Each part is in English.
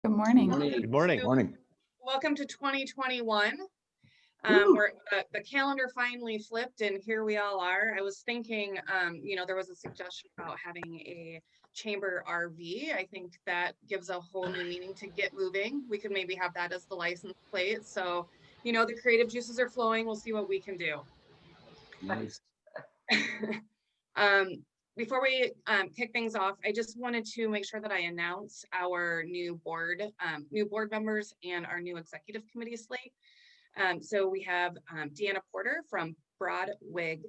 Good morning. Good morning. Morning. Welcome to 2021. Woo. Where the calendar finally flipped and here we all are. I was thinking, there was a suggestion about having a chamber RV. I think that gives a whole new meaning to get moving. We could maybe have that as the license plate. So, the creative juices are flowing. We'll see what we can do. Nice. Before we kick things off, I just wanted to make sure that I announce our new board members and our new executive committee slate. So we have Deanna Porter from Broad Wing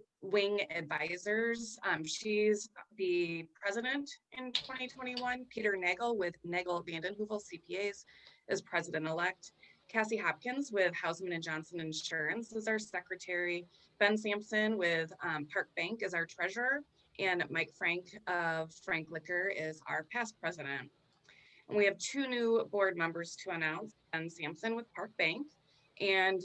Advisors. She's the president in 2021. Peter Nagel with Nagel Vandenheuvel CPAs is president-elect. Cassie Hopkins with Hausman and Johnson Insurance is our secretary. Ben Sampson with Park Bank is our treasurer. And Mike Frank of Frank Liquor is our past president. And we have two new board members to announce: Ben Sampson with Park Bank and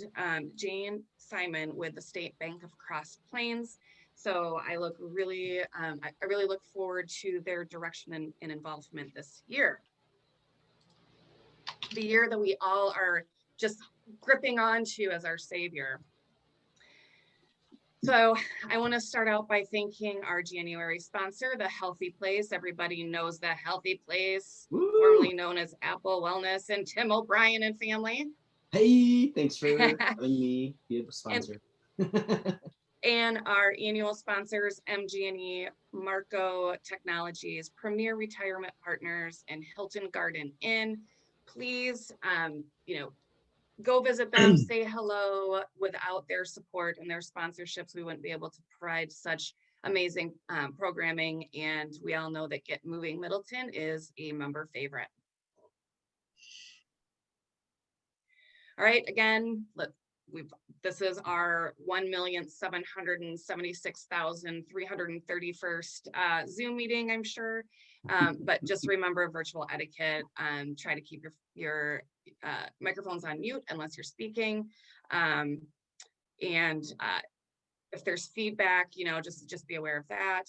Jane Simon with the State Bank of Cross Plains. So I really look forward to their direction and involvement this year. The year that we all are just gripping onto as our savior. So I want to start out by thanking our January sponsor, The Healthy Place. Everybody knows The Healthy Place, formerly known as Apple Wellness, and Tim O'Brien and family. Hey, thanks for having me be a sponsor. And our annual sponsors, MG&E, Marco Technologies, Premier Retirement Partners, and Hilton Garden Inn. Please, go visit them, say hello. Without their support and their sponsorships, we wouldn't be able to provide such amazing programming. And we all know that Get Moving Middleton is a member favorite. All right, again, this is our 1,776,331st Zoom meeting, I'm sure. But just remember virtual etiquette. Try to keep your microphones on mute unless you're speaking. And if there's feedback, just be aware of that.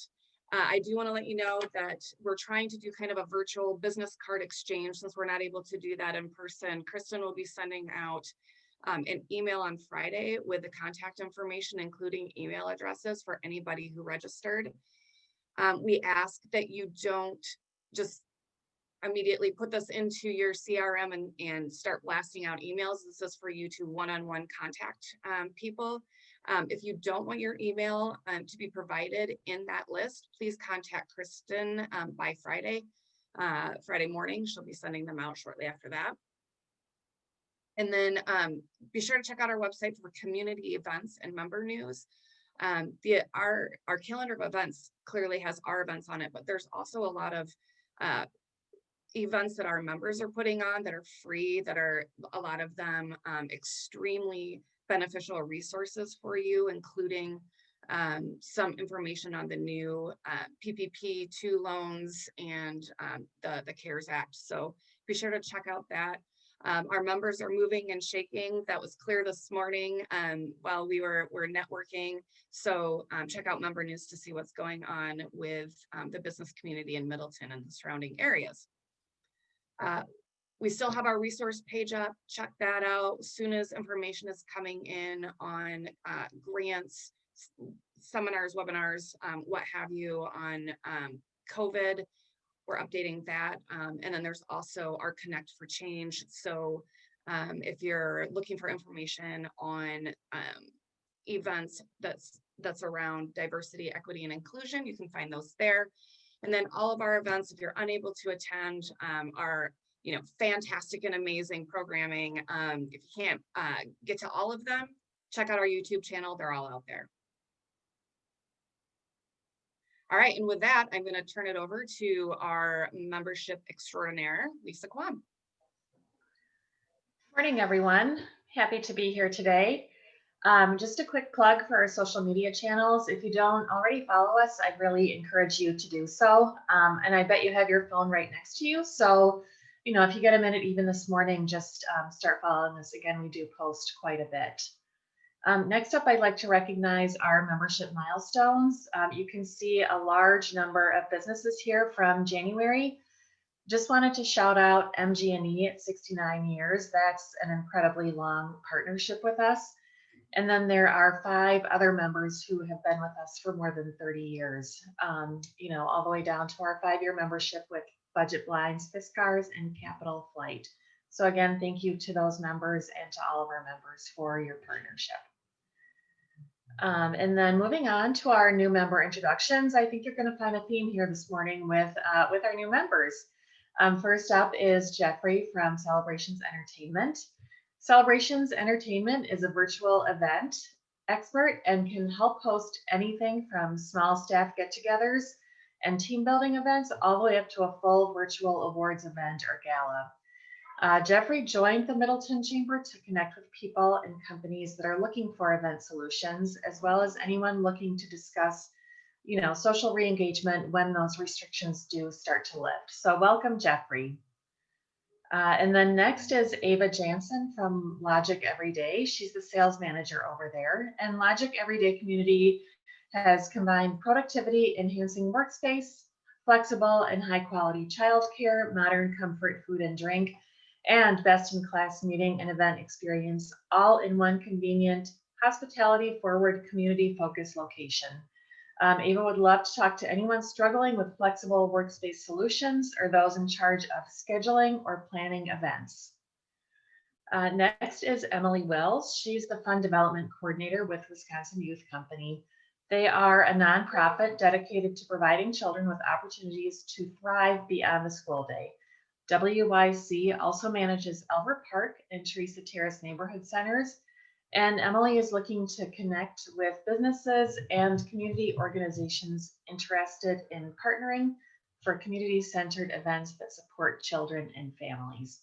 I do want to let you know that we're trying to do kind of a virtual business card exchange since we're not able to do that in person. Kristen will be sending out an email on Friday with the contact information, including email addresses for anybody who registered. We ask that you don't just immediately put this into your CRM and start blasting out emails. This is for you to one-on-one contact people. If you don't want your email to be provided in that list, please contact Kristen by Friday morning. She'll be sending them out shortly after that. And then be sure to check out our website for community events and member news. Our calendar of events clearly has our events on it, but there's also a lot of events that our members are putting on that are free, that are a lot of them extremely beneficial resources for you, including some information on the new PPP2 loans and the CARES Act. So be sure to check out that. Our members are moving and shaking. That was clear this morning while we're networking. So check out member news to see what's going on with the business community in Middleton and the surrounding areas. We still have our resource page up. Check that out as soon as information is coming in on grants, seminars, webinars, what have you on COVID. We're updating that. And then there's also our Connect for Change. So if you're looking for information on events that's around diversity, equity, and inclusion, you can find those there. And then all of our events, if you're unable to attend, are fantastic and amazing programming. If you can't get to all of them, check out our YouTube channel. They're all out there. All right, and with that, I'm going to turn it over to our membership extraordinaire, Lisa Kwam. Morning, everyone. Happy to be here today. Just a quick plug for our social media channels. If you don't already follow us, I'd really encourage you to do so. And I bet you have your phone right next to you. So, if you get a minute even this morning, just start following us. Again, we do post quite a bit. Next up, I'd like to recognize our membership milestones. You can see a large number of businesses here from January. Just wanted to shout out MG&E at 69 years. That's an incredibly long partnership with us. And then there are 5 other members who have been with us for more than 30 years, all the way down to our 5-year membership with Budget Blinds, Fiskars, and Capital Flight. So again, thank you to those members and to all of our members for your partnership. And then moving on to our new member introductions, I think you're going to find a theme here this morning with our new members. First up is Jeffrey from Celebrations Entertainment. Celebrations Entertainment is a virtual event expert and can help host anything from small staff get-togethers and team building events all the way up to a full virtual awards event or gala. Jeffrey joined the Middleton Chamber to connect with people and companies that are looking for event solutions, as well as anyone looking to discuss, social re-engagement when those restrictions do start to lift. So welcome, Jeffrey. And then next is Ava Jansen from Logic Everyday. She's the sales manager over there. And Logic Everyday community has combined productivity enhancing workspace, flexible and high quality childcare, modern comfort food and drink, and best in class meeting and event experience, all in one convenient, hospitality forward, community focused location. Ava would love to talk to anyone struggling with flexible workspace solutions or those in charge of scheduling or planning events. Next is Emily Wells. She's the Fund Development Coordinator with Wisconsin Youth Company. They are a nonprofit dedicated to providing children with opportunities to thrive beyond the school day. WYC also manages Albert Park and Teresa Terrace neighborhood centers. And Emily is looking to connect with businesses and community organizations interested in partnering for community-centered events that support children and families.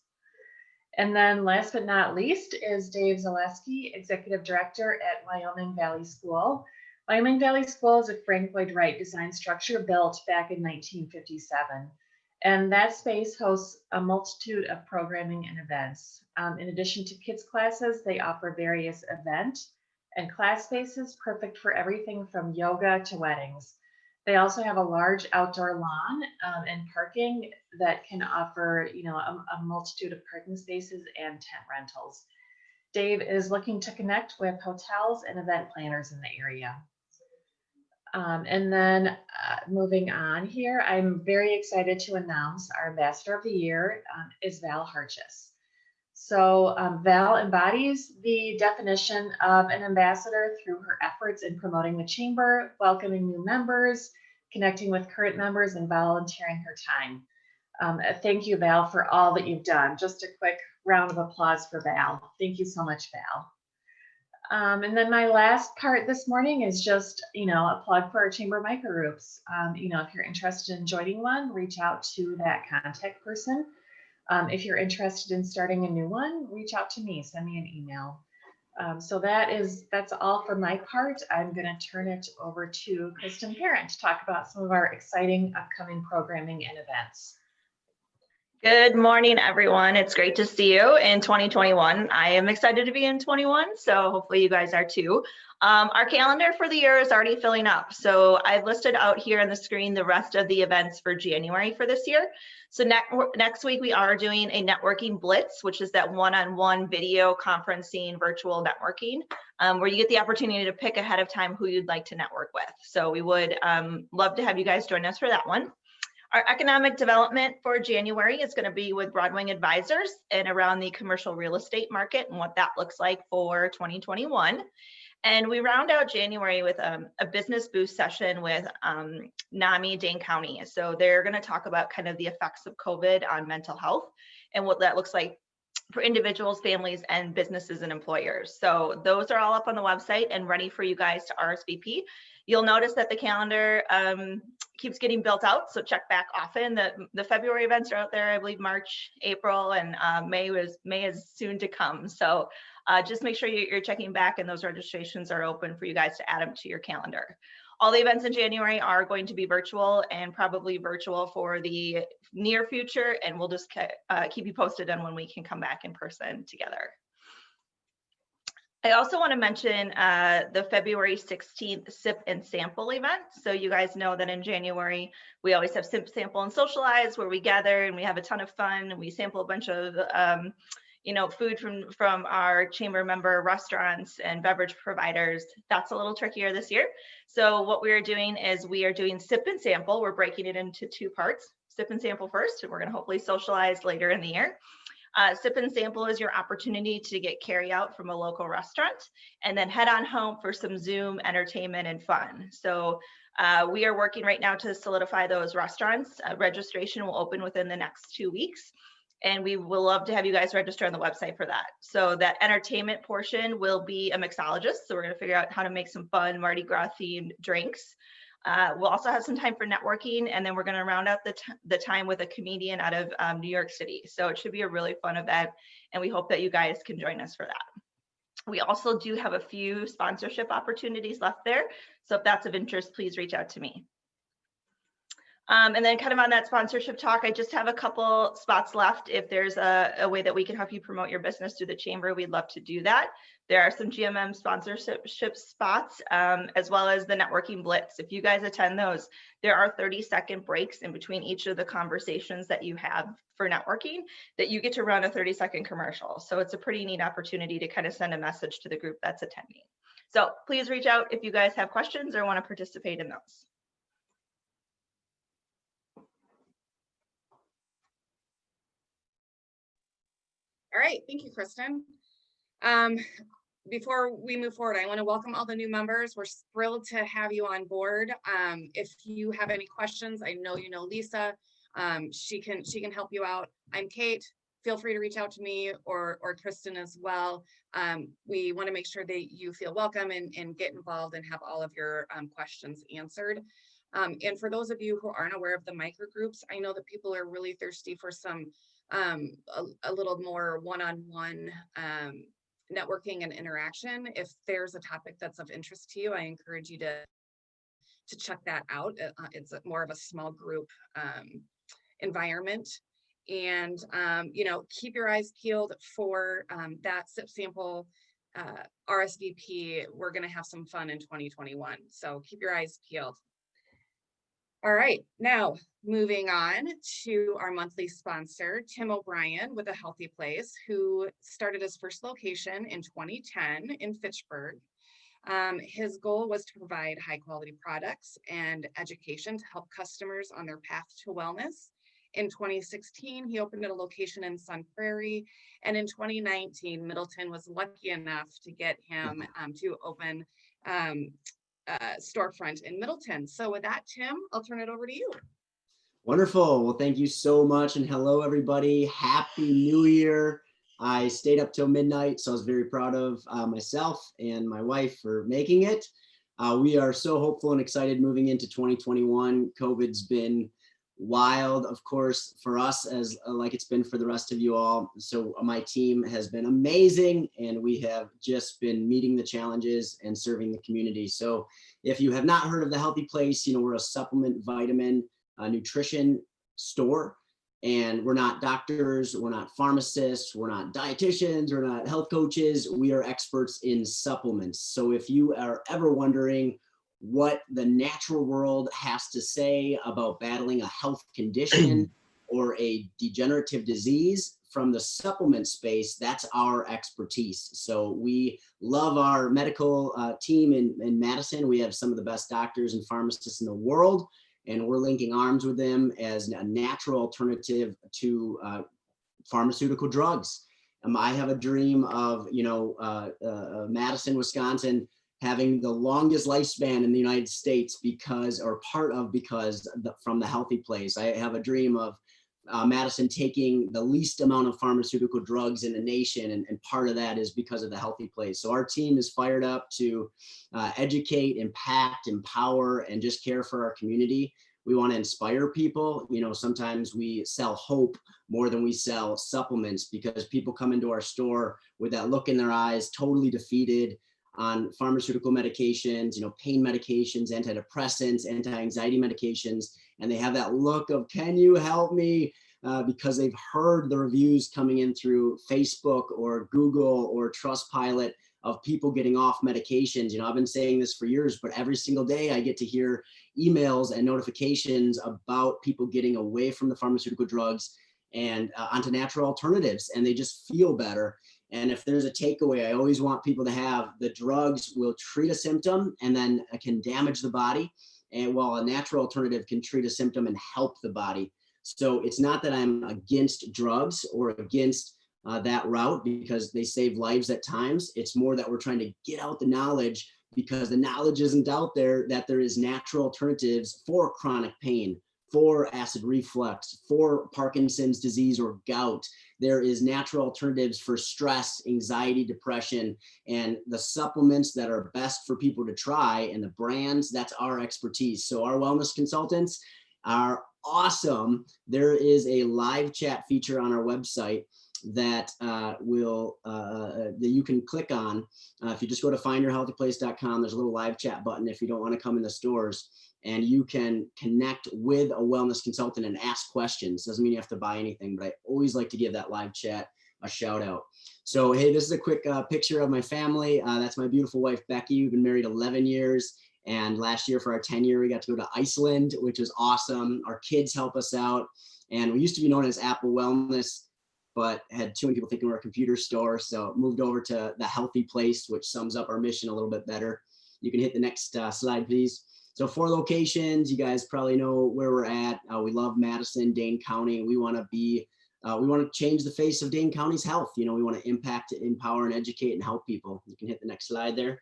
And then last but not least is Dave Zaleski, Executive Director at Wyoming Valley School. Wyoming Valley School is a Frank Lloyd Wright design structure built back in 1957. And that space hosts a multitude of programming and events. In addition to kids classes, they offer various event and class spaces perfect for everything from yoga to weddings. They also have a large outdoor lawn and parking that can offer, a multitude of parking spaces and tent rentals. Dave is looking to connect with hotels and event planners in the area. And then moving on here, I'm very excited to announce our Ambassador of the Year is Val Harchis. So Val embodies the definition of an ambassador through her efforts in promoting the chamber, welcoming new members, connecting with current members, and volunteering her time. Thank you, Val, for all that you've done. Just a quick round of applause for Val. Thank you so much, Val. And then my last part this morning is just, a plug for our chamber microgroups. If you're interested in joining one, reach out to that contact person. If you're interested in starting a new one, reach out to me, send me an email. So that's all for my part. I'm going to turn it over to Kristen Parent to talk about some of our exciting upcoming programming and events. Good morning, everyone. It's great to see you in 2021. I am excited to be in 21, so hopefully you guys are too. Our calendar for the year is already filling up. So I've listed out here on the screen the rest of the events for January for this year. So next week we are doing a networking blitz, which is that one-on-one video conferencing, virtual networking, where you get the opportunity to pick ahead of time who you'd like to network with. So we would love to have you guys join us for that one. Our economic development for January is going to be with Broadwing Advisors and around the commercial real estate market and what that looks like for 2021. And we round out January with a business boost session with NAMI Dane County. So they're going to talk about kind of the effects of COVID on mental health and what that looks like for individuals, families, and businesses and employers. So those are all up on the website and ready for you guys to RSVP. You'll notice that the calendar keeps getting built out, so check back often. The February events are out there, I believe March, April, and May is soon to come. So just make sure you're checking back, and those registrations are open for you guys to add them to your calendar. All the events in January are going to be virtual and probably virtual for the near future, and we'll just keep you posted on when we can come back in person together. I also want to mention the February 16th Sip and Sample event. So you guys know that in January, we always have Sip, Sample, and Socialize, where we gather and we have a ton of fun. And we sample a bunch of food from our chamber member restaurants and beverage providers. That's a little trickier this year. So what we are doing is we are doing Sip and Sample. We're breaking it into two parts. Sip and Sample first, and we're going to hopefully socialize later in the year. Sip and Sample is your opportunity to get carry out from a local restaurant and then head on home for some Zoom entertainment and fun. So we are working right now to solidify those restaurants. Registration will open within the next 2 weeks. And we will love to have you guys register on the website for that. So that entertainment portion will be a mixologist. So we're going to figure out how to make some fun Mardi Gras themed drinks. We'll also have some time for networking, and then we're going to round out the time with a comedian out of New York City. So it should be a really fun event, and we hope that you guys can join us for that. We also do have a few sponsorship opportunities left there. So if that's of interest, please reach out to me. And then kind of on that sponsorship talk, I just have a couple spots left. If there's a way that we can help you promote your business through the chamber, we'd love to do that. There are some GMM sponsorship spots, as well as the networking blitz. If you guys attend those, there are 30-second breaks in between each of the conversations that you have for networking that you get to run a 30-second commercial. So it's a pretty neat opportunity to kind of send a message to the group that's attending. So please reach out if you guys have questions or want to participate in those. All right, thank you, Kristen. Before we move forward, I want to welcome all the new members. We're thrilled to have you on board. If you have any questions, I know you know Lisa. She can help you out. I'm Kate. Feel free to reach out to me or Kristen as well. We want to make sure that you feel welcome and get involved and have all of your questions answered. And for those of you who aren't aware of the microgroups, I know that people are really thirsty for some a little more one-on-one networking and interaction. If there's a topic that's of interest to you, I encourage you to check that out. It's more of a small group environment. And keep your eyes peeled for that Sip Sample RSVP. We're going to have some fun in 2021. So keep your eyes peeled. All right, now moving on to our monthly sponsor, Tim O'Brien with A Healthy Place, who started his first location in 2010 in Fitchburg. His goal was to provide high quality products and education to help customers on their path to wellness. In 2016, he opened a location in Sun Prairie, and in 2019, Middleton was lucky enough to get him to open storefront in Middleton. So with that, Tim, I'll turn it over to you. Wonderful. Well, thank you so much. And hello, everybody. Happy New Year. I stayed up till midnight, so I was very proud of myself and my wife for making it. We are so hopeful and excited moving into 2021. COVID's been wild, of course, for us as like it's been for the rest of you all. So my team has been amazing, and we have just been meeting the challenges and serving the community. So if you have not heard of The Healthy Place, we're a supplement, vitamin, nutrition store, and we're not doctors, we're not pharmacists, we're not dietitians, we're not health coaches. We are experts in supplements. So if you are ever wondering what the natural world has to say about battling a health condition or a degenerative disease from the supplement space, that's our expertise. So we love our medical team in Madison. We have some of the best doctors and pharmacists in the world, and we're linking arms with them as a natural alternative to pharmaceutical drugs. I have a dream of, Madison, Wisconsin, having the longest lifespan in the United States because from The Healthy Place. I have a dream of Madison taking the least amount of pharmaceutical drugs in the nation, and part of that is because of The Healthy Place. So our team is fired up to educate, impact, empower, and just care for our community. We want to inspire people. Sometimes we sell hope more than we sell supplements, because people come into our store with that look in their eyes, totally defeated on pharmaceutical medications, pain medications, antidepressants, anti-anxiety medications, and they have that look of, can you help me? Because they've heard the reviews coming in through Facebook or Google or Trustpilot of people getting off medications. You know, I've been saying this for years, but every single day I get to hear emails and notifications about people getting away from the pharmaceutical drugs and onto natural alternatives, and they just feel better. And if there's a takeaway, I always want people to have: the drugs will treat a symptom and then can damage the body, and while a natural alternative can treat a symptom and help the body. So it's not that I'm against drugs or against that route, because they save lives at times. It's more that we're trying to get out the knowledge, because the knowledge isn't out there that there is natural alternatives for chronic pain, for acid reflux, for Parkinson's disease or gout. There is natural alternatives for stress, anxiety, depression, and the supplements that are best for people to try, and the brands, that's our expertise. So our wellness consultants are awesome. There is a live chat feature on our website that that you can click on. If you just go to findyourhealthyplace.com, there's a little live chat button if you don't want to come in the stores, and you can connect with a wellness consultant and ask questions. Doesn't mean you have to buy anything, but I always like to give that live chat a shout out. So, hey, this is a quick picture of my family. That's my beautiful wife, Becky. We've been married 11 years. And last year for our 10-year, we got to go to Iceland, which was awesome. Our kids help us out. And we used to be known as Apple Wellness, but had too many people thinking we're a computer store. So moved over to the Healthy Place, which sums up our mission a little bit better. You can hit the next slide, please. So 4 locations, you guys probably know where we're at. We love Madison, Dane County. We want to change the face of Dane County's health. You know, we want to impact, empower, and educate and help people. You can hit the next slide there.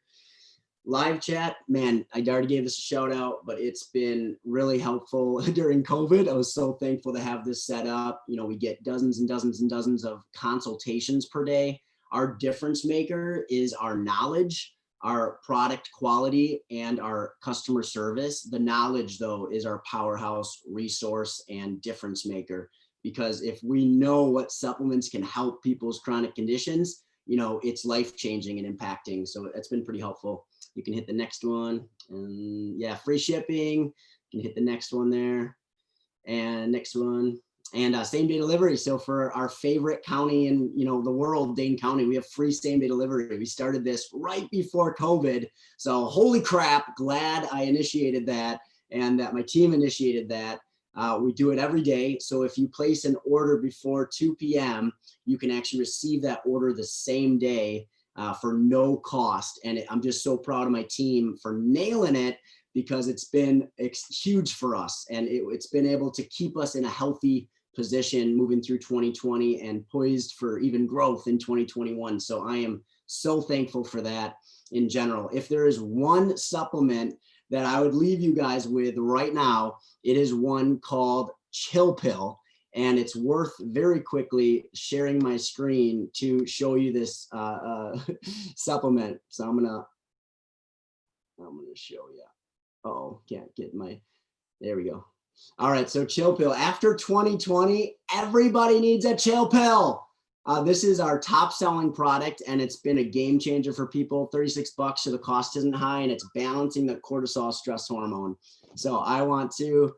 Live chat, man, I already gave this a shout out, but it's been really helpful during COVID. I was so thankful to have this set up. You know, we get dozens and dozens and dozens of consultations per day. Our difference maker is our knowledge, our product quality, and our customer service. The knowledge, though, is our powerhouse resource and difference maker, because if we know what supplements can help people's chronic conditions, you know, it's life-changing and impacting. So it's been pretty helpful. You can hit the next one, and yeah, free shipping. You can hit the next one there, and next one, and same day delivery. So for our favorite county in, you know, the world, Dane County, we have free same day delivery. We started this right before COVID. So holy crap, glad I initiated that and that my team initiated that. We do it every day. So if you place an order before 2 p.m., you can actually receive that order the same day for no cost. And I'm just so proud of my team for nailing it, because it's been huge for us. And it's been able to keep us in a healthy position moving through 2020 and poised for even growth in 2021. So I am so thankful for that in general. If there is one supplement that I would leave you guys with right now, it is one called Chill Pill. And it's worth very quickly sharing my screen to show you this supplement. So I'm gonna show you. Oh, can't get there we go. All right, so Chill Pill. After 2020, everybody needs a Chill Pill. This is our top selling product, and it's been a game changer for people. $36, so the cost isn't high, and it's balancing the cortisol stress hormone. So I want to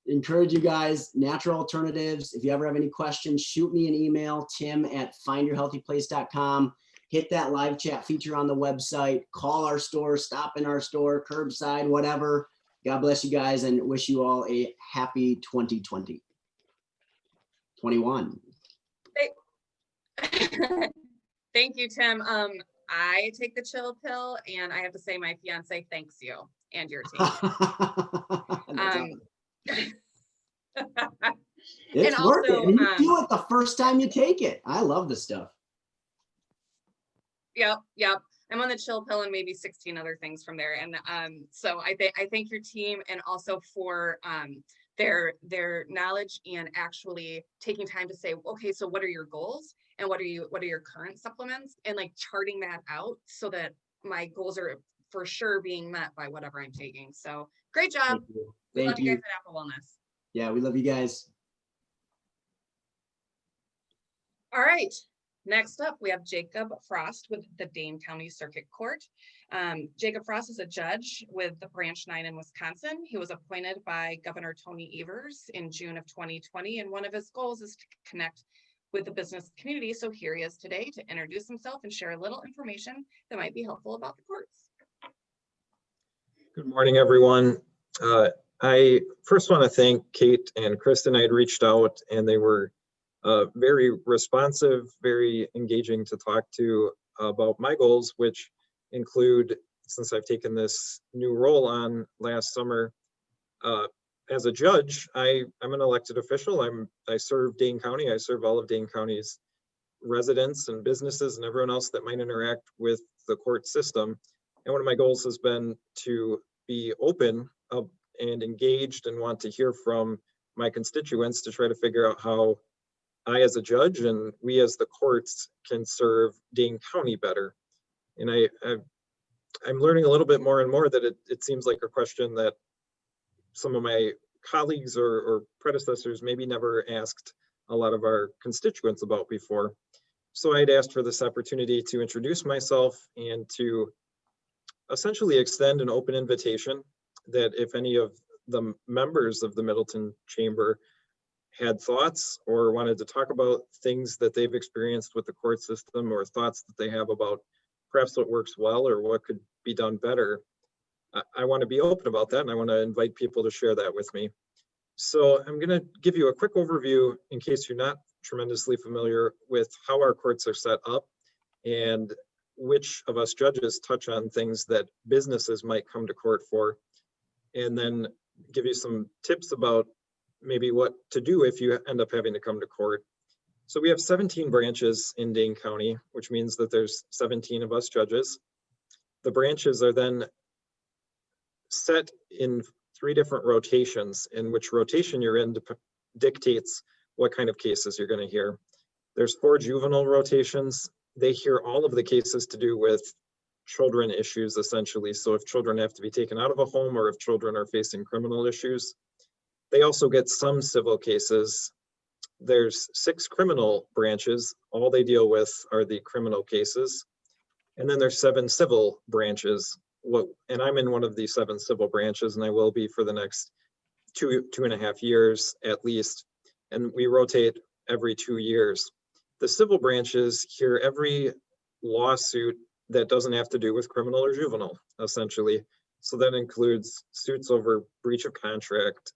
encourage you guys, natural alternatives. If you ever have any questions, shoot me an email, tim@findyourhealthyplace.com. Hit that live chat feature on the website, call our store, stop in our store, curbside, whatever. God bless you guys, and wish you all a happy 2020. 21. Thank you, Tim. I take the Chill Pill, and I have to say my fiance thanks you and your team. It's and worth also, it. And you feel it the first time you take it. I love this stuff. Yep. I'm on the Chill Pill and maybe 16 other things from there. And so I thank your team, and also for their knowledge and actually taking time to say, okay, so what are your goals and what are your current supplements, and like charting that out so that my goals are for sure being met by whatever I'm taking. So great job. Thank you. We love you guys at Apple Wellness. Yeah, we love you guys. All right. Next up, we have Jacob Frost with the Dane County Circuit Court. Jacob Frost is a judge with the Branch 9 in Wisconsin. He was appointed by Governor Tony Evers in June of 2020, and one of his goals is to connect with the business community. So here he is today to introduce himself and share a little information that might be helpful about the courts. Good morning, everyone. I first want to thank Kate and Kristen. I had reached out and they were very responsive, very engaging to talk to about my goals, which include, since I've taken this new role on last summer, as a judge, I'm an elected official. I serve Dane County. I serve all of Dane County's residents and businesses and everyone else that might interact with the court system. And one of my goals has been to be open and engaged and want to hear from my constituents to try to figure out how I, as a judge, and we as the courts can serve Dane County better. And I'm learning a little bit more and more that it seems like a question that some of my colleagues or predecessors maybe never asked a lot of our constituents about before. So I'd asked for this opportunity to introduce myself and to essentially extend an open invitation that if any of the members of the Middleton Chamber had thoughts or wanted to talk about things that they've experienced with the court system or thoughts that they have about perhaps what works well or what could be done better, I want to be open about that, and I want to invite people to share that with me. So I'm going to give you a quick overview in case you're not tremendously familiar with how our courts are set up and which of us judges touch on things that businesses might come to court for, and then give you some tips about maybe what to do if you end up having to come to court. So we have 17 branches in Dane County, which means that there's 17 of us judges. The branches are then set in 3 different rotations, and which rotation you're in dictates what kind of cases you're going to hear. There's 4 juvenile rotations. They hear all of the cases to do with children issues, essentially. So if children have to be taken out of a home or if children are facing criminal issues. They also get some civil cases. There's 6 criminal branches. All they deal with are the criminal cases. And then there's 7 civil branches. And I'm in one of the 7 civil branches, and I will be for the next 2.5 years at least. And we rotate every 2 years. The civil branches hear every lawsuit that doesn't have to do with criminal or juvenile, essentially. So that includes suits over breach of contract,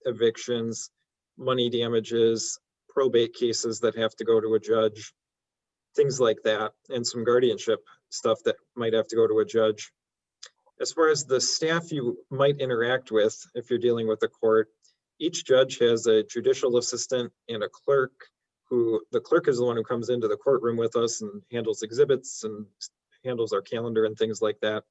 evictions, money damages, probate cases that have to go to a judge, things like that, and some guardianship stuff that might have to go to a judge. As far as the staff you might interact with if you're dealing with a court, each judge has a judicial assistant and a clerk, who the clerk is the one who comes into the courtroom with us and handles exhibits and handles our calendar and things like that.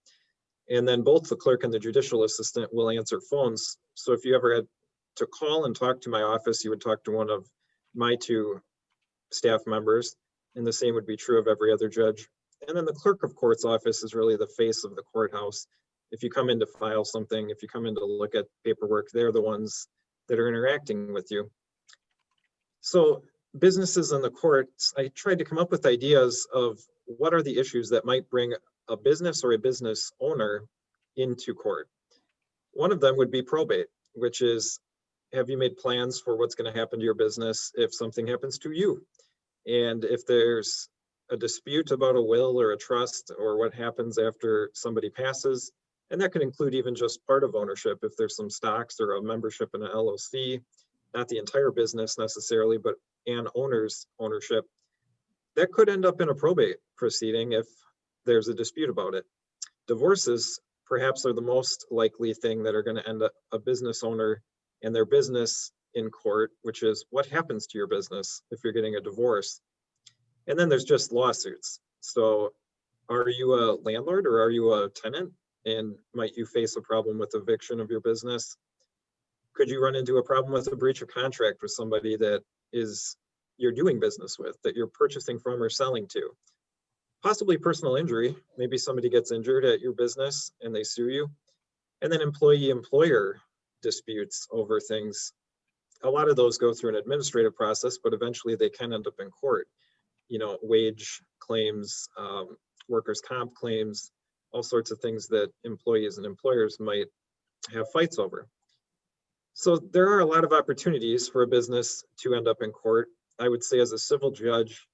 And then both the clerk and the judicial assistant will answer phones. So if you ever had to call and talk to my office, you would talk to one of my 2 staff members, and the same would be true of every other judge. And then the clerk of court's office is really the face of the courthouse. If you come in to file something, if you come in to look at paperwork, they're the ones that are interacting with you. So businesses in the courts, I tried to come up with ideas of what are the issues that might bring a business or a business owner into court. One of them would be probate, which is, have you made plans for what's going to happen to your business if something happens to you? And if there's a dispute about a will or a trust or what happens after somebody passes, and that could include even just part of ownership, if there's some stocks or a membership in an LLC, not the entire business necessarily, but an owner's ownership, that could end up in a probate proceeding if there's a dispute about it. Divorces perhaps are the most likely thing that are going to end up a business owner and their business in court, which is what happens to your business if you're getting a divorce. And then there's just lawsuits. So are you a landlord or are you a tenant? And might you face a problem with eviction of your business? Could you run into a problem with a breach of contract with somebody that you're doing business with, that you're purchasing from or selling to? Possibly personal injury. Maybe somebody gets injured at your business and they sue you. And then employee-employer disputes over things. A lot of those go through an administrative process, but eventually they can end up in court. You know, wage claims, workers' comp claims, all sorts of things that employees and employers might have fights over. So there are a lot of opportunities for a business to end up in court. I would say as a civil judge,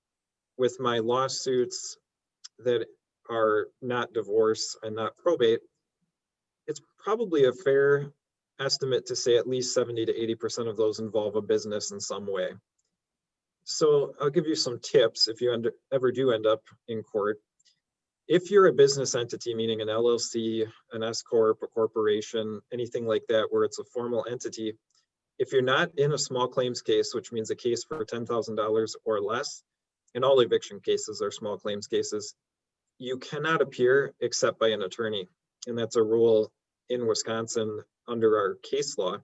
with my lawsuits that are not divorce and not probate, it's probably a fair estimate to say at least 70 to 80% of those involve a business in some way. So I'll give you some tips if you ever do end up in court. If you're a business entity, meaning an LLC, an S Corp, a corporation, anything like that, where it's a formal entity, if you're not in a small claims case, which means a case for $10,000 or less, and all eviction cases are small claims cases, you cannot appear except by an attorney. And that's a rule in Wisconsin under our case law.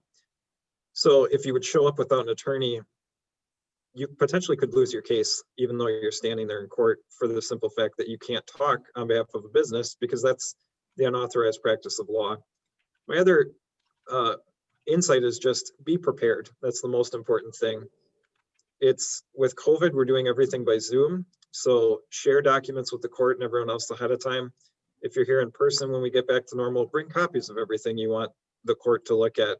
So if you would show up without an attorney, you potentially could lose your case, even though you're standing there in court, for the simple fact that you can't talk on behalf of a business, because that's the unauthorized practice of law. My other insight is just be prepared. That's the most important thing. It's with COVID, we're doing everything by Zoom. So share documents with the court and everyone else ahead of time. If you're here in person, when we get back to normal, bring copies of everything you want the court to look at.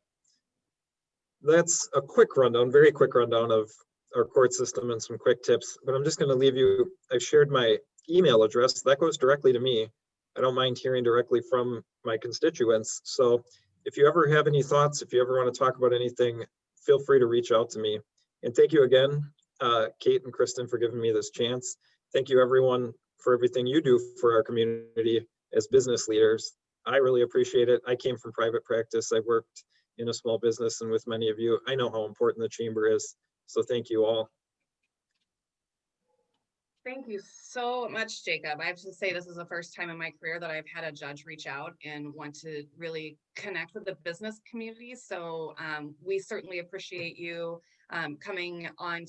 That's a quick rundown, very quick rundown of our court system and some quick tips, but I'm just going to leave you, I've shared my email address. That goes directly to me. I don't mind hearing directly from my constituents. So if you ever have any thoughts, if you ever want to talk about anything, feel free to reach out to me. And thank you again, Kate and Kristen, for giving me this chance. Thank you everyone for everything you do for our community as business leaders. I really appreciate it. I came from private practice. I worked in a small business, and with many of you, I know how important the chamber is. So thank you all. Thank you so much, Jacob. I have to say this is the first time in my career that I've had a judge reach out and want to really connect with the business community. So we certainly appreciate you coming on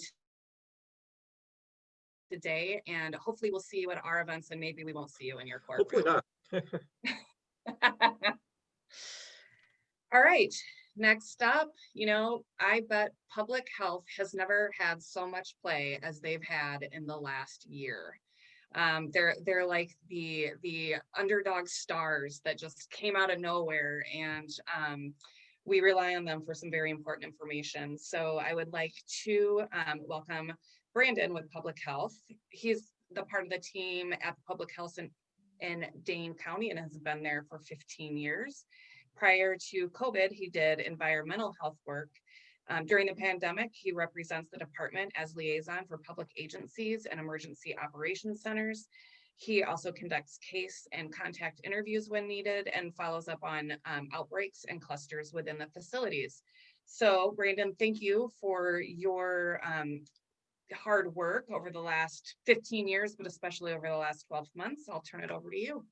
today, and hopefully we'll see you at our events, and maybe we won't see you in your courtroom. Hopefully not. All right. Next up, I bet public health has never had so much play as they've had in the last year. They're like the underdog stars that just came out of nowhere, and we rely on them for some very important information. So I would like to welcome Brandon with Public Health. He's the part of the team at Public Health in Dane County and has been there for 15 years. Prior to COVID, he did environmental health work. During the pandemic, he represents the department as liaison for public agencies and emergency operations centers. He also conducts case and contact interviews when needed and follows up on outbreaks and clusters within the facilities. So, Brandon, thank you for your hard work over the last 15 years, but especially over the last 12 months. I'll turn it over to you.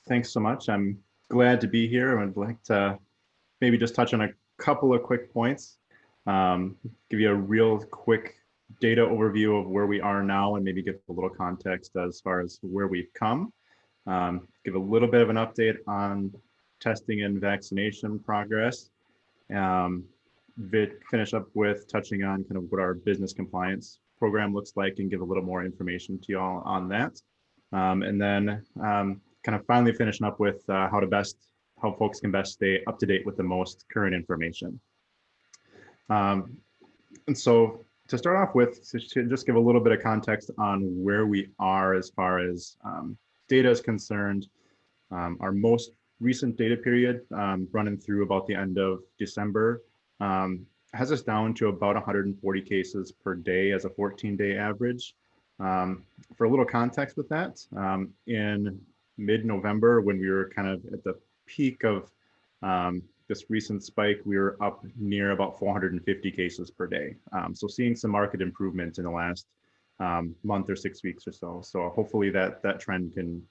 Thanks so much. I'm glad to be here. I'd like to maybe just touch on a couple of quick points, give you a real quick data overview of where we are now and maybe give a little context as far as where we've come, give a little bit of an update on testing and vaccination progress, finish up with touching on kind of what our business compliance program looks like and give a little more information to you all on that. And then kind of finally finishing up with how folks can best stay up to date with the most current information. And so to start off with, to just give a little bit of context on where we are as far as data is concerned, our most recent data period running through about the end of December has us down to about 140 cases per day as a 14-day average. For a little context with that, in mid-November, when we were kind of at the peak of this recent spike, we were up near about 450 cases per day. So seeing some market improvement in the last month or 6 weeks or so. So hopefully that trend can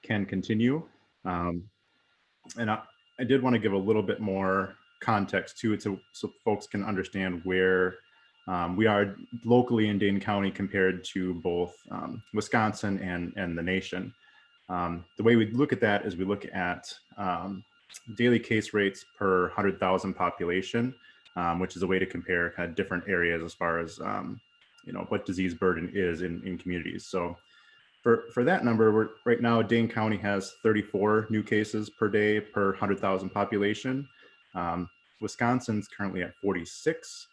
continue. And I did want to give a little bit more context to it so folks can understand where we are locally in Dane County compared to both Wisconsin and the nation. The way we look at that is we look at daily case rates per 100,000 population, which is a way to compare kind of different areas as far as what disease burden is in communities. So for that number, right now Dane County has 34 new cases per day per 100,000 population. Wisconsin's currently at 46.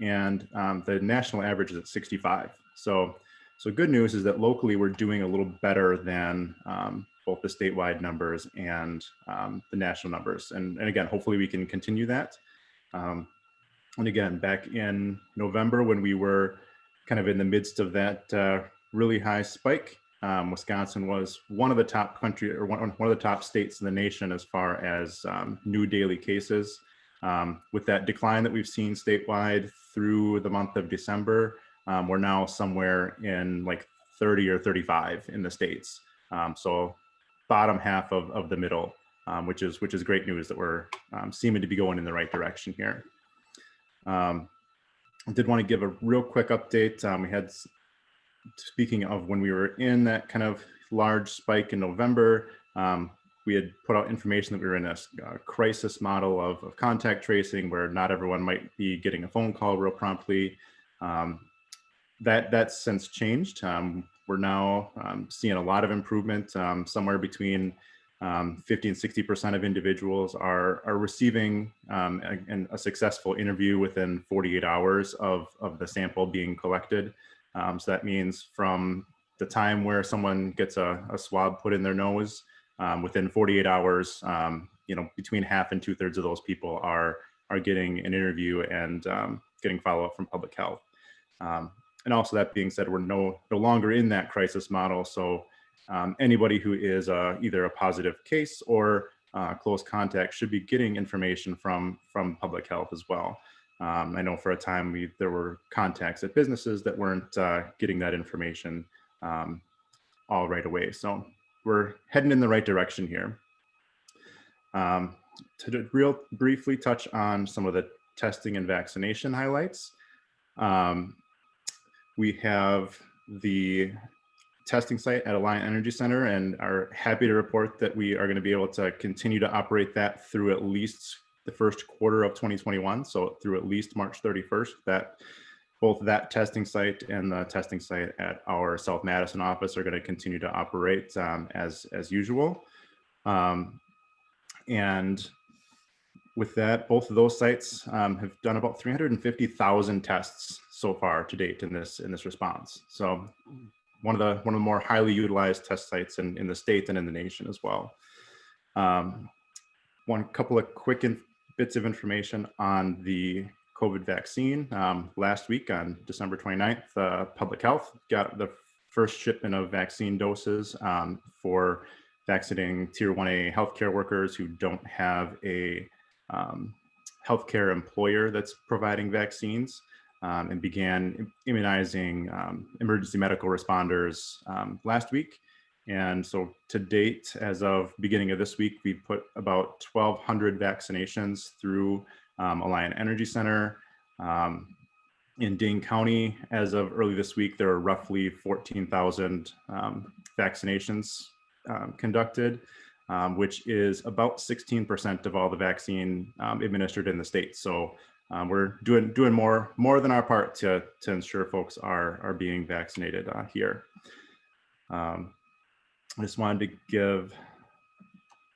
and the national average is at 65. So good news is that locally we're doing a little better than both the statewide numbers and the national numbers. And again, hopefully we can continue that. And again, back in November when we were kind of in the midst of that really high spike, Wisconsin was one of the top country or one of the top states in the nation as far as new daily cases. With that decline that we've seen statewide through the month of December, we're now somewhere in like 30 or 35 in the states. So bottom half of the middle, which is great news that we're seeming to be going in the right direction here. I did want to give a real quick update. We had, speaking of when we were in that kind of large spike in November, we had put out information that we were in a crisis model of contact tracing where not everyone might be getting a phone call real promptly. That's since changed. We're now seeing a lot of improvement. Somewhere between 50 and 60% of individuals are receiving a successful interview within 48 hours of the sample being collected. So that means from the time where someone gets a swab put in their nose, within 48 hours, between half and 2/3 of those people are getting an interview and getting follow-up from public health. And also, that being said, we're no longer in that crisis model. So anybody who is either a positive case or close contact should be getting information from public health as well. I know for a time there were contacts at businesses that weren't getting that information all right away. So we're heading in the right direction here. To real briefly touch on some of the testing and vaccination highlights. We have the testing site at Alliant Energy Center and are happy to report that we are going to be able to continue to operate that through at least the first quarter of 2021. So through at least March 31st, that both that testing site and the testing site at our South Madison office are going to continue to operate as usual. And with that, both of those sites have done about 350,000 tests so far to date in this response. So one of the more highly utilized test sites in the state and in the nation as well. One couple of quick bits of information on the COVID vaccine. Last week on December 29th, Public Health got the first shipment of vaccine doses for vaccinating Tier 1A healthcare workers who don't have a healthcare employer that's providing vaccines, and began immunizing emergency medical responders last week. And so to date, as of beginning of this week, we put about 1,200 vaccinations through Alliant Energy Center. In Dane County, as of early this week, there are roughly 14,000 vaccinations conducted, which is about 16% of all the vaccine administered in the state. So we're doing more than our part to ensure folks are being vaccinated here. I just wanted to give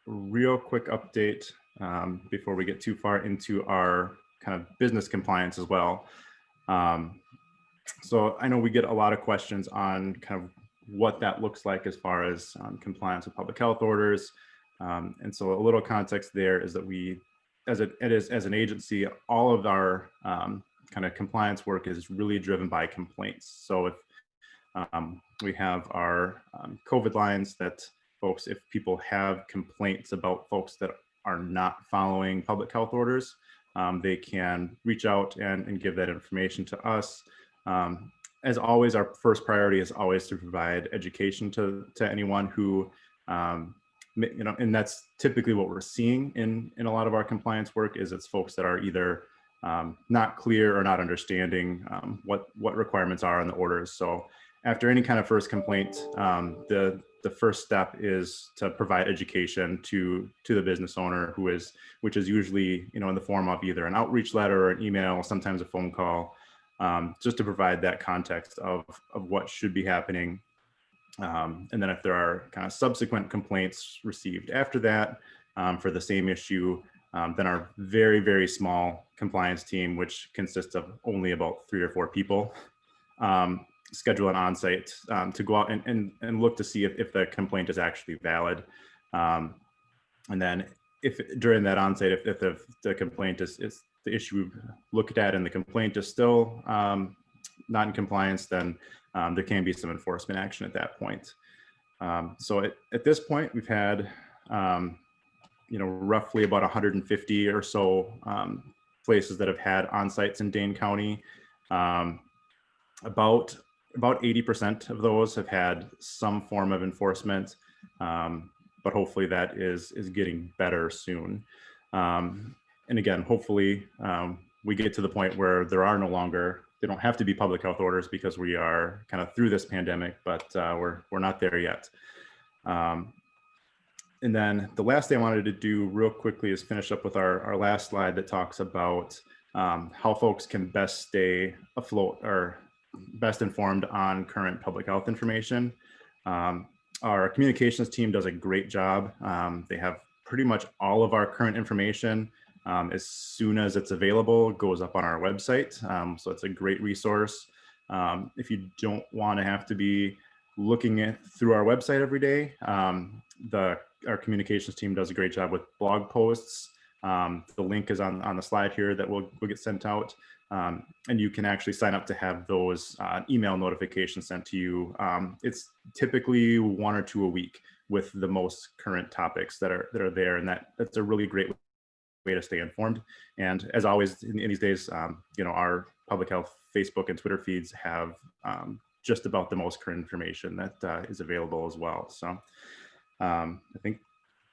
a real quick update before we get too far into our kind of business compliance as well. So I know we get a lot of questions on kind of what that looks like as far as compliance with public health orders. And so a little context there is that we, as an agency, all of our kind of compliance work is really driven by complaints. So if we have our COVID lines that folks, if people have complaints about folks that are not following public health orders, they can reach out and give that information to us. As always, our first priority is always to provide education to anyone who, and that's typically what we're seeing in a lot of our compliance work is it's folks that are either not clear or not understanding what requirements are on the orders. So after any kind of first complaint, the first step is to provide education to the business owner which is usually, in the form of either an outreach letter or an email, sometimes a phone call, just to provide that context of what should be happening. And then if there are kind of subsequent complaints received after that for the same issue, Then our very, very small compliance team, which consists of only about 3 or 4 people, schedule an onsite to go out and look to see if the complaint is actually valid. And then if during that onsite, if the complaint is the issue looked at and the complaint is still not in compliance, then there can be some enforcement action at that point. So at this point, we've had roughly about 150 or so places that have had on-sites in Dane County. About 80% of those have had some form of enforcement, but hopefully that is getting better soon. And again, hopefully we get to the point where they don't have to be public health orders because we are kind of through this pandemic, but we're not there yet. And then the last thing I wanted to do real quickly is finish up with our last slide that talks about how folks can best stay afloat or best informed on current public health information. Our communications team does a great job. They have pretty much all of our current information as soon as it's available, it goes up on our website. So it's a great resource. If you don't want to have to be looking through our website every day, our communications team does a great job with blog posts. The link is on the slide here that will get sent out. And you can actually sign up to have those email notifications sent to you. It's typically 1 or 2 a week with the most current topics that are there, and that's a really great way to stay informed. And as always in these days, our public health Facebook and Twitter feeds have just about the most current information that is available as well. So I think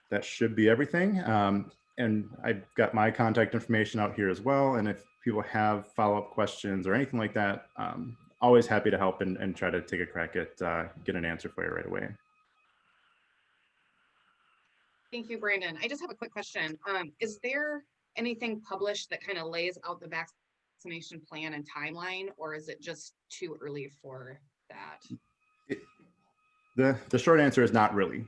that should be everything. And I've got my contact information out here as well. And if people have follow-up questions or anything like that, always happy to help and try to take a crack at get an answer for you right away. Thank you, Brandon. I just have a quick question. Is there anything published that kind of lays out the vaccination plan and timeline, or is it just too early for that? The short answer is not really.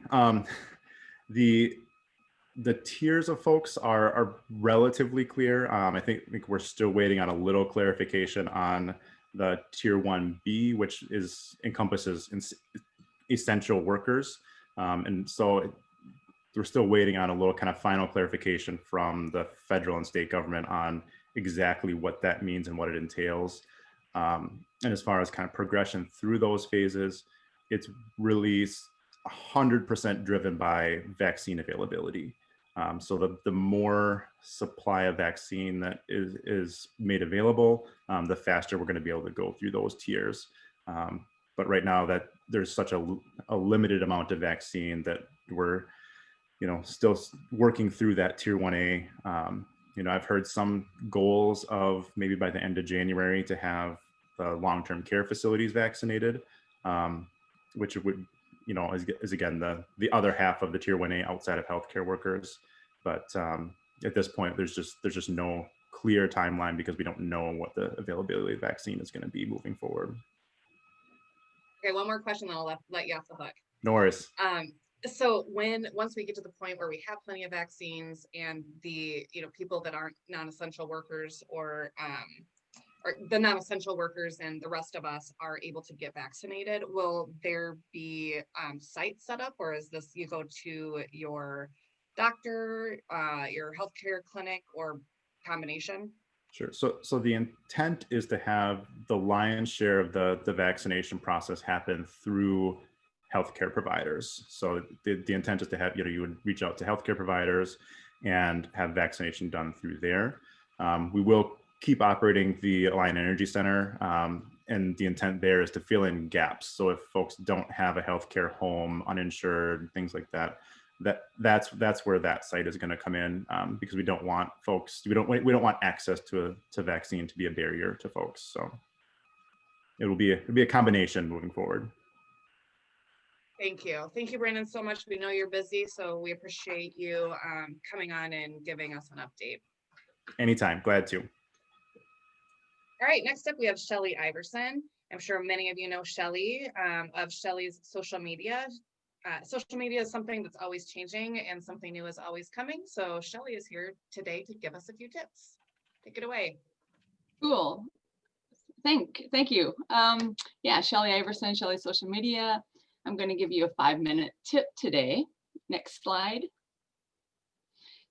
The tiers of folks are relatively clear. I think we're still waiting on a little clarification on the tier 1B, which encompasses essential workers. And so we're still waiting on a little kind of final clarification from the federal and state government on exactly what that means and what it entails. And as far as kind of progression through those phases, it's really 100% driven by vaccine availability. So the more supply of vaccine that is made available, the faster we're going to be able to go through those tiers. But right now that there's such a limited amount of vaccine that we're still working through that tier 1A. I've heard some goals of maybe by the end of January to have the long-term care facilities vaccinated, which would is again the other half of the tier 1A outside of healthcare workers. But at this point, there's just no clear timeline because we don't know what the availability of vaccine is going to be moving forward. Okay, one more question, then I'll let you off the hook. No worries. So once we get to the point where we have plenty of vaccines and the people that aren't non-essential workers or the non-essential workers and the rest of us are able to get vaccinated, will there be sites set up, or is this you go to your doctor, your healthcare clinic, or combination? Sure. So the intent is to have the lion's share of the vaccination process happen through healthcare providers. So the intent is to have, you would reach out to healthcare providers and have vaccination done through there. We will keep operating the Alliant Energy Center, and the intent there is to fill in gaps. So if folks don't have a healthcare home, uninsured, things like that, that's where that site is going to come in, because we don't want folks, we don't want access to vaccine to be a barrier to folks. So it'll be a combination moving forward. Thank you, Brandon, so much. We know you're busy, so we appreciate you coming on and giving us an update. Anytime, glad to. All right, next up we have Shelly Iverson. I'm sure many of you know Shelly of Shelly's social media. social media is something that's always changing and something new is always coming. So Shelly is here today to give us a few tips. Take it away. Cool. Thank you. Yeah, Shelly Iverson, Shelly Social Media. I'm going to give you a 5-minute tip today. Next slide.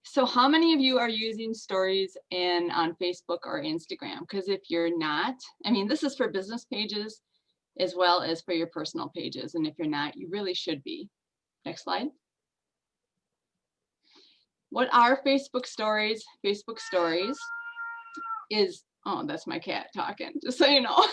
So how many of you are using stories on Facebook or Instagram? Because if you're not, I mean, this is for business pages as well as for your personal pages. And if you're not, you really should be. Next slide. What are Facebook stories? Facebook stories is, oh, that's my cat talking, just so you know.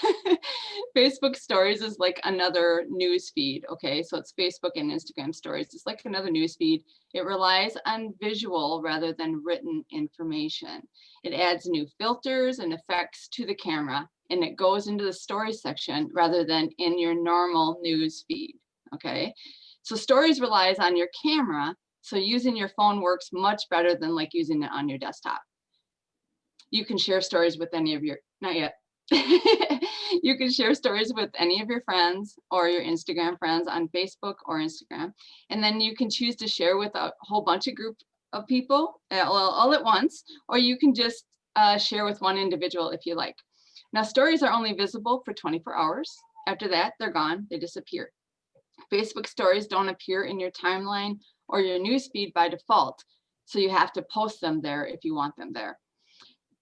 Facebook stories is like another news feed. Okay, so it's Facebook and Instagram stories. It's like another news feed. It relies on visual rather than written information. It adds new filters and effects to the camera, and it goes into the stories section rather than in your normal news feed. Okay, so stories relies on your camera. So using your phone works much better than like using it on your desktop. You can share stories with any of your, not yet. You can share stories with any of your friends or your Instagram friends on Facebook or Instagram. And then you can choose to share with a whole bunch of group of people all at once, or you can just share with one individual if you like. Now, stories are only visible for 24 hours. After that, they're gone, they disappear. Facebook stories don't appear in your timeline or your newsfeed by default. So you have to post them there if you want them there.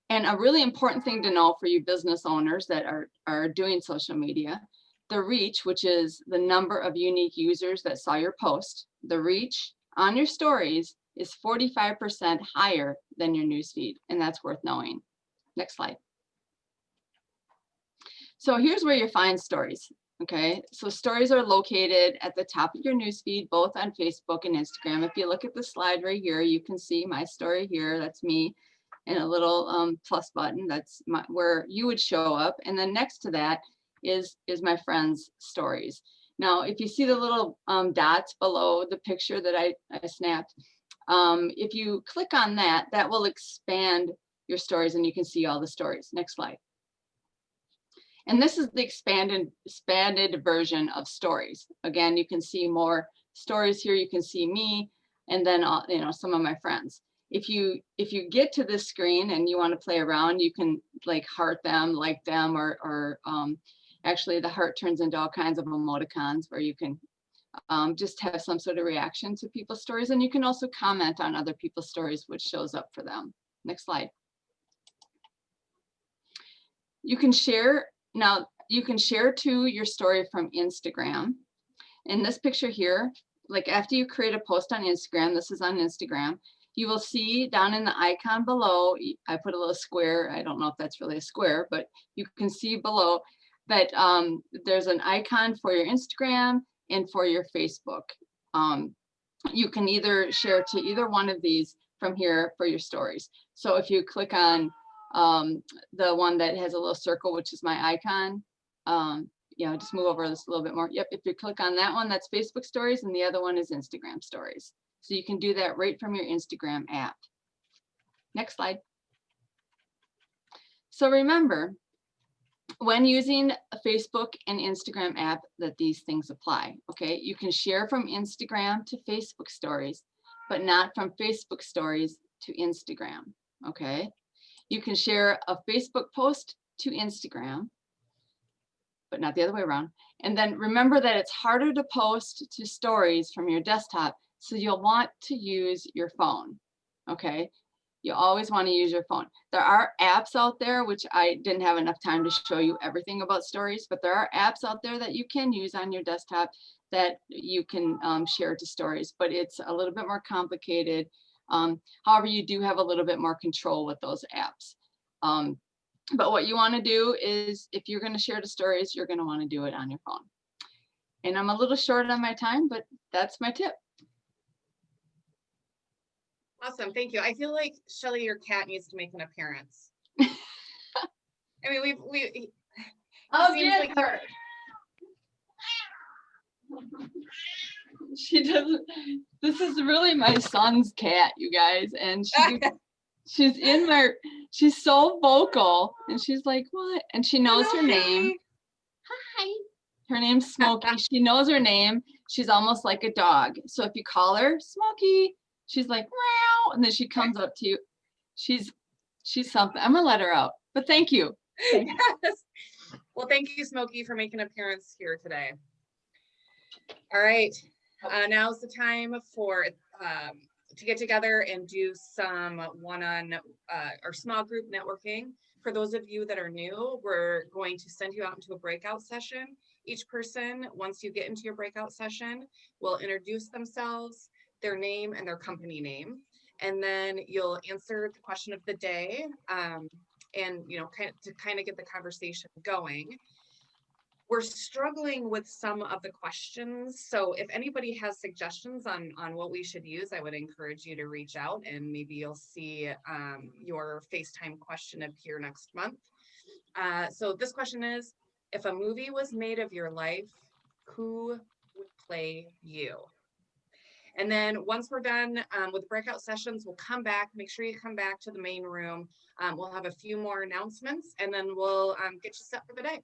And a really important thing to know for you business owners that are doing social media, the reach, which is the number of unique users that saw your post, the reach on your stories is 45% higher than your newsfeed, and that's worth knowing. Next slide. So here's where you find stories. Okay, so stories are located at the top of your newsfeed, both on Facebook and Instagram. If you look at the slide right here, you can see my story here. That's me, and a little plus button. That's where you would show up. And then next to that is my friends' stories. Now, if you see the little dots below the picture that I snapped, if you click on that, that will expand your stories, and you can see all the stories. Next slide. And this is the expanded version of stories. Again, you can see more stories here. You can see me, and then some of my friends. If you get to this screen and you want to play around, you can like heart them, like them, or actually the heart turns into all kinds of emoticons where you can just have some sort of reaction to people's stories, and you can also comment on other people's stories, which shows up for them. Next slide. You can share. Now, you can share to your story from Instagram. In this picture here, like after you create a post on Instagram, this is on Instagram, you will see down in the icon below, I put a little square. I don't know if that's really a square, but you can see below that there's an icon for your Instagram and for your Facebook. You can either share to either one of these from here for your stories. So if you click on the one that has a little circle, which is my icon, just move over this a little bit more. Yep, if you click on that one, that's Facebook stories, and the other one is Instagram stories. So you can do that right from your Instagram app. Next slide. So remember, when using a Facebook and Instagram app, that these things apply. Okay, you can share from Instagram to Facebook stories, but not from Facebook stories to Instagram. Okay. You can share a Facebook post to Instagram, but not the other way around. And then remember that it's harder to post to stories from your desktop, so you'll want to use your phone, okay? You always want to use your phone. There are apps out there, which I didn't have enough time to show you everything about stories, but there are apps out there that you can use on your desktop that you can share to stories, but it's a little bit more complicated. However, you do have a little bit more control with those apps. But what you want to do is, if you're going to share the stories, you're going to want to do it on your phone. And I'm a little short on my time, but that's my tip. Awesome, thank you. I feel like Shelly, your cat needs to make an appearance. I mean, we. I'll seems get like her. She doesn't. This is really my son's cat, you guys, and she's in my. She's so vocal, and she's like, "What?" And she knows her name. Hi. Her name's Smokey. She knows her name, She's almost like a dog. So if you call her Smokey, she's like, meow, and then she comes up to you. She's something. I'm gonna let her out, but thank you. Yes. Well, thank you, Smokey, for making an appearance here today. All right, now's the time for to get together and do some one-on or small group networking. For those of you that are new, we're going to send you out into a breakout session. Each person, once you get into your breakout session, will introduce themselves, their name and their company name, and then you'll answer the question of the day, and kind of get the conversation going. We're struggling with some of the questions. So if anybody has suggestions on what we should use, I would encourage you to reach out, and maybe you'll see your FaceTime question appear next month. So this question is, if a movie was made of your life, who would play you? And then once we're done with breakout sessions, we'll come back. Make sure you come back to the main room. We'll have a few more announcements, and then we'll get you set for the day.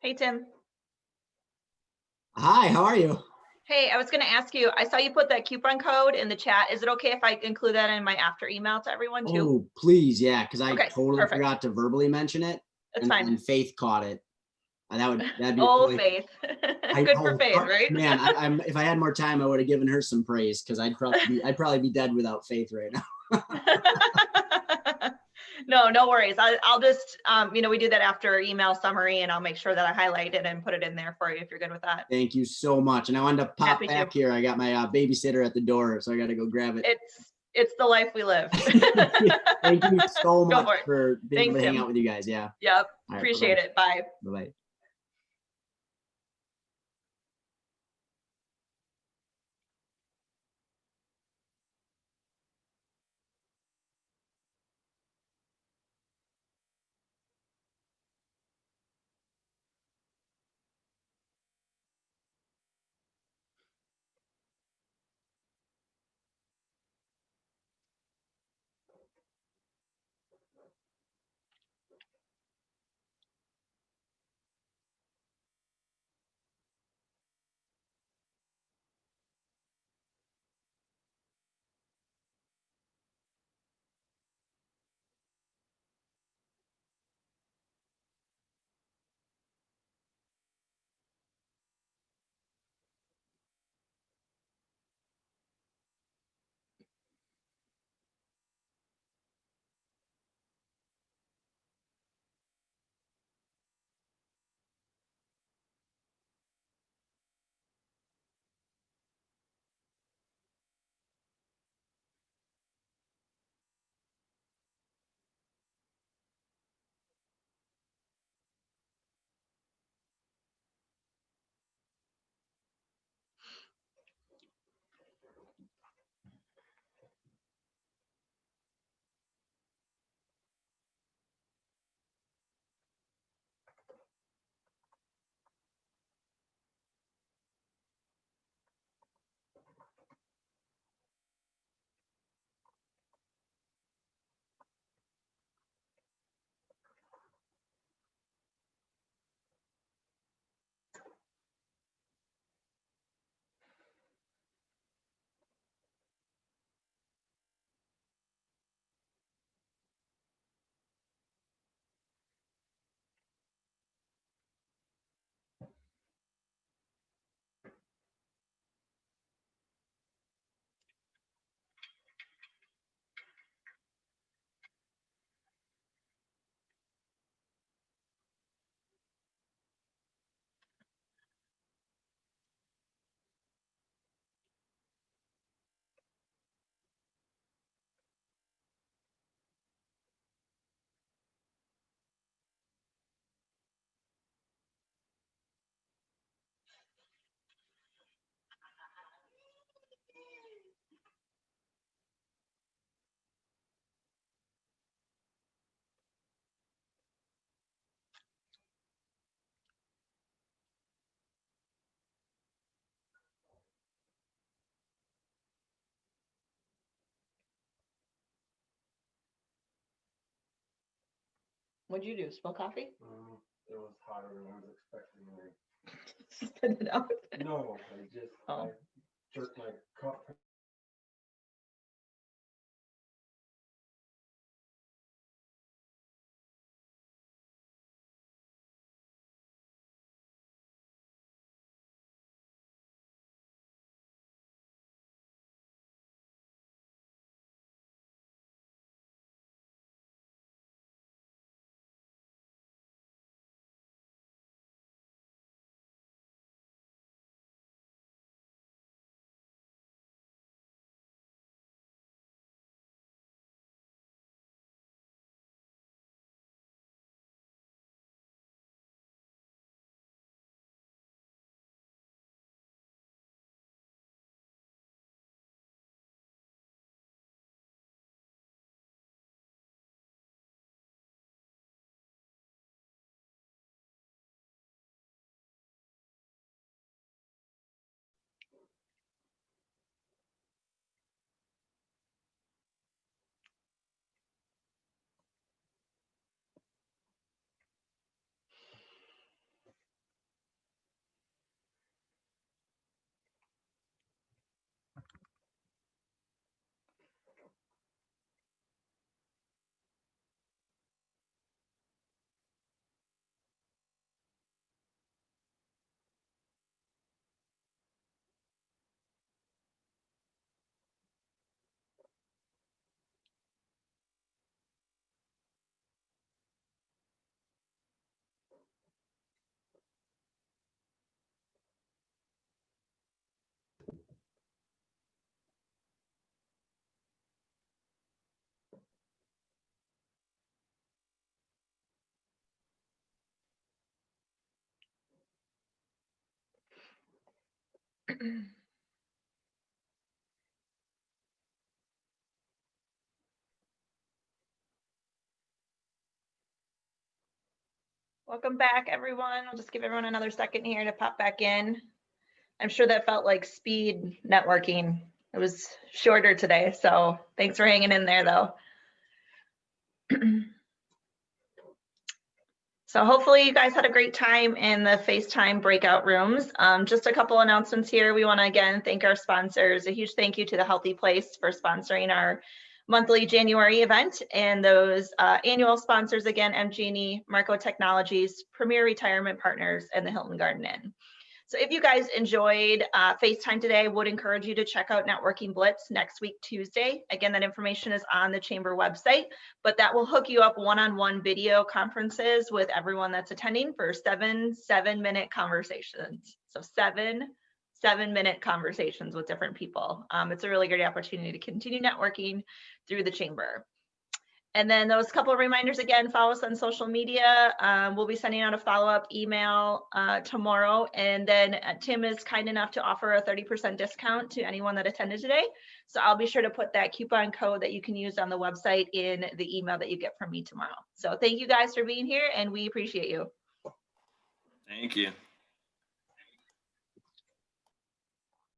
Hey, Tim. Hi, how are you? Hey, I was going to ask you, I saw you put that coupon code in the chat. Is it okay if I include that in my after email to everyone too? Oh, please, yeah, because I Okay, totally perfect. forgot to verbally mention it. That's and fine. then Faith caught it. That'd be Oh, really, Faith. I Good for know, Faith, right? man. If I had more time, I would have given her some praise because I'd probably be dead without Faith right now. No worries. I'll just, we do that after email summary, and I'll make sure that I highlight it and put it in there for you if you're good with that. Thank you so much. And I wanted to pop Happy to. back here. I got my babysitter at the door, so I got to go grab it. It's the life we live. Thank you so Go much for it. for being able Thanks, to hang Tim. out with you guys. Yeah. Yep. All right, Appreciate it. Bye. Bye-bye. What'd you do? Spill coffee? It was hotter than I was expecting. Spit it out. No, I just Oh. I jerked my cup Welcome back, everyone. I'll just give everyone another second here to pop back in. I'm sure that felt like speed networking. It was shorter today, so thanks for hanging in there, though. So hopefully you guys had a great time in the FaceTime breakout rooms. Just a couple announcements here. We want to again thank our sponsors. A huge thank you to the Healthy Place for sponsoring our monthly January event, and those annual sponsors again, MG&E, Marco Technologies, Premier Retirement Partners, and the Hilton Garden Inn. So if you guys enjoyed FaceTime today, would encourage you to check out Networking Blitz next week, Tuesday. Again, that information is on the Chamber website, but that will hook you up one-on-one video conferences with everyone that's attending for seven-minute conversations. So seven-minute conversations with different people. It's a really great opportunity to continue networking through the Chamber. And then those couple of reminders again, follow us on social media. We'll be sending out a follow-up email tomorrow. And then Tim is kind enough to offer a 30% discount to anyone that attended today. So I'll be sure to put that coupon code that you can use on the website in the email that you get from me tomorrow. So thank you guys for being here, and we appreciate you. Thank you.